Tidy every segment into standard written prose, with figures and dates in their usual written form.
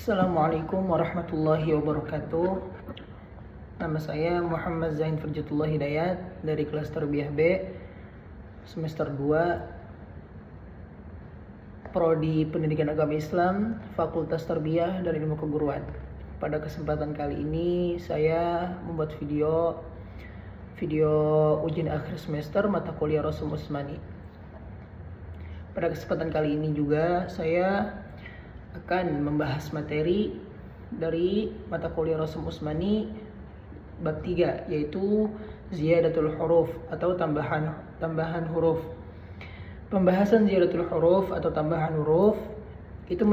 Assalamualaikum warahmatullahi wabarakatuh. Nama saya Muhammad Zain Firjatullah Hidayat dari kelas Tarbiyah B semester 2 Prodi Pendidikan Agama Islam Fakultas Tarbiyah dan Ilmu Keguruan. Pada kesempatan kali ini saya membuat video ujian akhir semester mata kuliah Rasul Usmani. Pada kesempatan kali ini juga saya akan membahas materi dari mata kuliah Rasul Usmani bab 3, yaitu ziyadatul huruf atau tambahan huruf. Pembahasan ziyadatul huruf atau tambahan huruf itu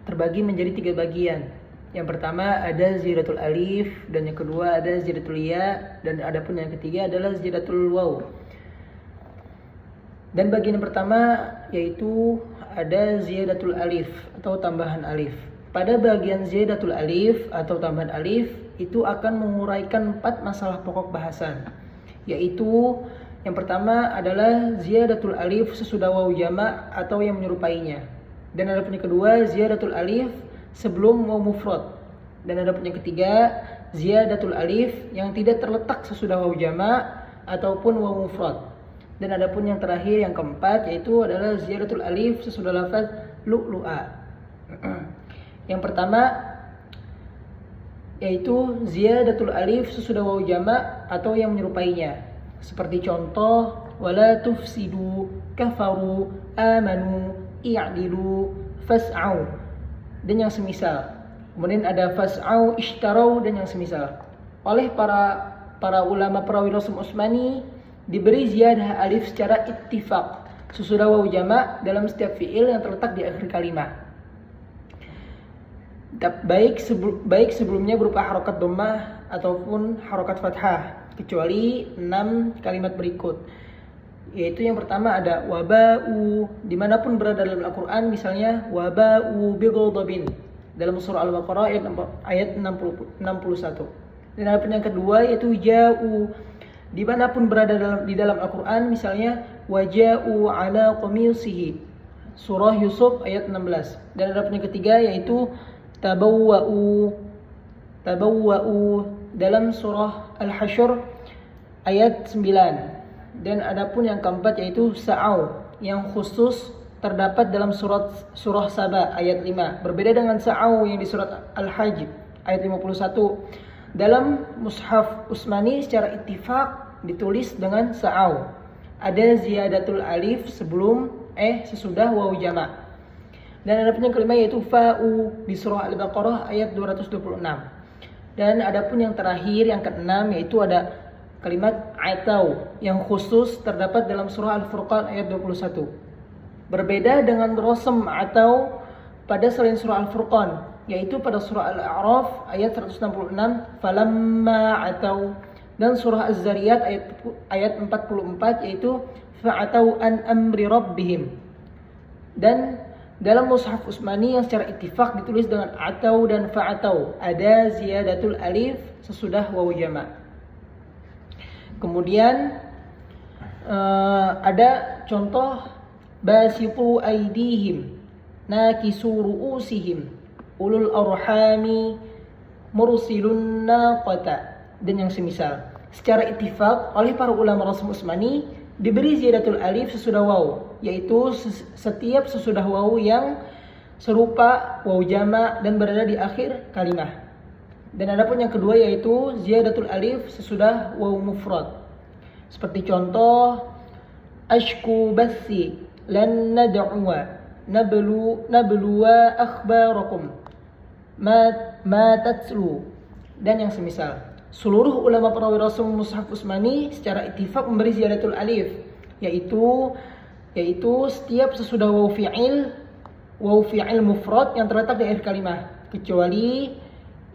terbagi menjadi 3 bagian. Yang pertama ada ziyadatul alif, dan yang kedua ada ziyadatul ya, dan adapun yang ketiga adalah ziyadatul waw. Dan bagian yang pertama yaitu ada ziyadatul alif atau tambahan alif. Pada bagian ziyadatul alif atau tambahan alif itu akan menguraikan 4 masalah pokok bahasan, yaitu yang pertama adalah ziyadatul alif sesudah waw jamak atau yang menyerupainya. Dan adapun yang kedua ziyadatul alif sebelum waw mufrad. Dan adapun yang ketiga ziyadatul alif yang tidak terletak sesudah waw jamak ataupun waw mufrad. Dan adapun yang terakhir, yang keempat, yaitu adalah ziyadatul alif sesudah lafaz lu'lu'a. Yang pertama yaitu ziyadatul alif sesudah waw jamak atau yang menyerupainya. Seperti contoh wala tufsidu, kafaru, amanu, i'dilu, fas'au dan yang semisal. Kemudian ada fas'au, ishtarau dan yang semisal. Oleh para ulama perawi Rasul Usmani diberi ziyadah alif secara ittifaq sesudah waw jamak dalam setiap fiil yang terletak di akhir kalimat. Baik sebelumnya berupa harokat dhammah ataupun harokat fathah, kecuali 6 kalimat berikut. Yaitu yang pertama ada waba'u, dimanapun berada dalam Al-Quran, misalnya waba'u bighadabin dalam surah Al-Baqarah ayat 61. Dan yang kedua yaitu ja'u, dimanapun berada di dalam Al-Quran, misalnya waja'u ala qamisihi surah Yusuf ayat 16. Dan adapun yang ketiga yaitu tabawwa'u dalam surah Al-Hasyr ayat 9. Dan adapun yang keempat yaitu sa'au yang khusus terdapat dalam surah Saba ayat 5. Berbeda dengan sa'au yang di surat Al-Hajj ayat 51. Dalam mushaf Usmani secara ittifaq ditulis dengan sa'au. Ada ziyadatul alif sesudah waw jamak. Dan adapun yang kelima yaitu fa'u di surah Al-Baqarah ayat 226. Dan adapun yang terakhir, yang keenam, yaitu ada kalimat atau yang khusus terdapat dalam surah Al-Furqan ayat 21. Berbeda dengan rosem atau pada selain surah Al-Furqan, yaitu pada surah Al-A'raf ayat 166 falamma atau, dan surah Az-Zariyat ayat 44 yaitu fa'atau an amri rabbihim. Dan dalam mushaf Usmani yang secara ittifaq ditulis dengan atau dan fa'atau ada ziyadatul alif sesudah waw jamak. Kemudian ada contoh basitu aidihim nakisu ru'usihim ulul arhami mursilun naqata dan yang semisal. Secara ittifaq oleh para ulama Rasul Usmani diberi ziyadatul alif sesudah waw, yaitu setiap sesudah waw yang serupa waw jamak dan berada di akhir kalimah. Dan adapun yang kedua yaitu ziyadatul alif sesudah waw mufrad. Seperti contoh ashku bathi lan nad'uwa nabluwa akhbarakum ma tatlu dan yang semisal. Seluruh ulama perawi Rasul mushaf Usmani secara ittifaq memberi ziyadatul alif, yaitu setiap sesudah waw fi'il mufrad yang terletak di akhir kalimah, kecuali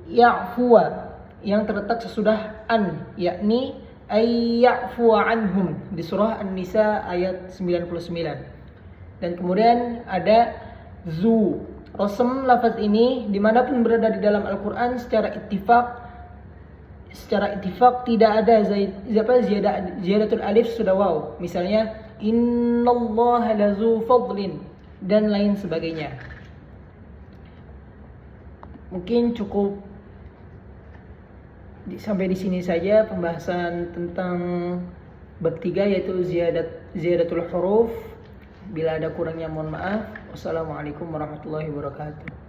ya'fuwa yang terletak sesudah an, yakni ay ya'fuwa anhum di surah An-Nisa ayat 99. Dan kemudian ada zu. Rosem lafaz ini dimanapun berada di dalam Al-Quran secara ittifaq tidak ada ziyadatul alif sudah waw. Misalnya innallaha lazu fadlin dan lain sebagainya. Mungkin cukup sampai di sini saja pembahasan tentang bab 3 yaitu ziyadatul huruf. Bila ada kurangnya mohon maaf. Wassalamualaikum warahmatullahi wabarakatuh.